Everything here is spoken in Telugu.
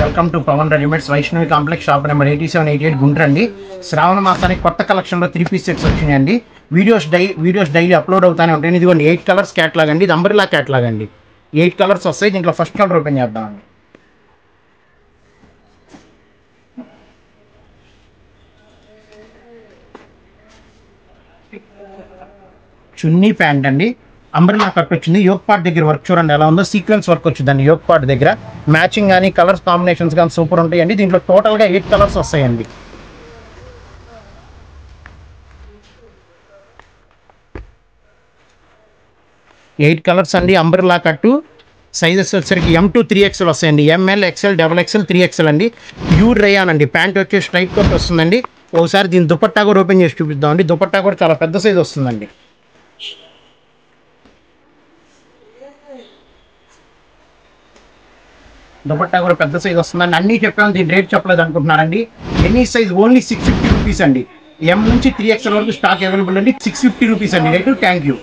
Welcome to Pavan readymades Vaishnavi complex shop number 8788 Guntur అండి. శ్రావణ మాసానికి కొత్త కలెక్షన్లో 3-piece సెట్స్ వచ్చినాయండి. వీడియోస్ డైలీ అప్లోడ్ అవుతానే ఉంటాయి. ఇదిగోండి 8 కలర్స్ క్యాట్లాగ్ అండి. ఇది అంబ్రెల్లా క్యాట్లాగ్ అండి. 8 కలర్స్ వస్తాయి. దీంట్లో ఫస్ట్ కలర్ ఓపెన్ చేద్దామండి. చున్నీ ప్యాంట్ అండి. అంబ్రెల్లా కట్ వచ్చింది. యోక్ పార్ట్ దగ్గర వర్క్ చూడండి ఎలా ఉందో. సీక్వెన్స్ వర్క్ వచ్చిందండి యోక్ పార్ట్ దగ్గర. మ్యాచింగ్ కానీ కలర్స్ కాంబినేషన్స్ కానీ సూపర్ ఉంటాయండి. దీంట్లో టోటల్గా 8 కలర్స్ వస్తాయండి. ఎయిట్ కలర్స్ అండి. అంబ్రెల్లా కట్టు. సైజెస్ వచ్చేసరికి M2 3XL వస్తాయండి. ML, XL, XXL, 3XL అండి. ప్యూర్ రేయాన్ అండి. ప్యాంట్ వచ్చి స్ట్రైట్ కట్ వస్తుందండి. ఒకసారి దీని దుపట్టా కూడా ఓపెన్ చేసి చూపిద్దామండి. దుపట్టా కూడా చాలా పెద్ద సైజ్ వస్తుందండి. దుపట్టా కూడా పెద్ద సైజ్ వస్తుందండి. అన్నీ చెప్పాను, దీని రేట్ చెప్పలేదు అనుకుంటున్నారండి. ఎనీ సైజ్ ఓన్లీ 650 రూపీస్ అండి. M నుంచి 3XL వరకు స్టాక్ అవైలబుల్ అండి. 650 రూపీస్ అండి రేటు. Thank you.